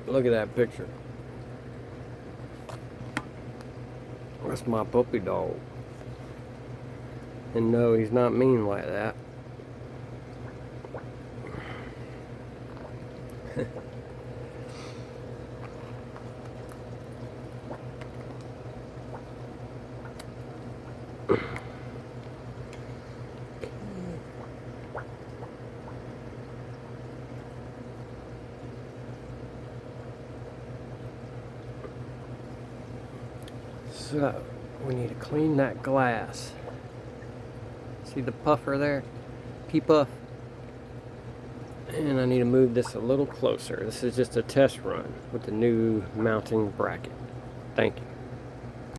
Look at that picture. That's my puppy dog. And no, he's not mean like that. So, we need to clean that glass. See the puffer there? P-puff. And I need to move this a little closer. This is just a test run with the new mounting bracket. Thank you.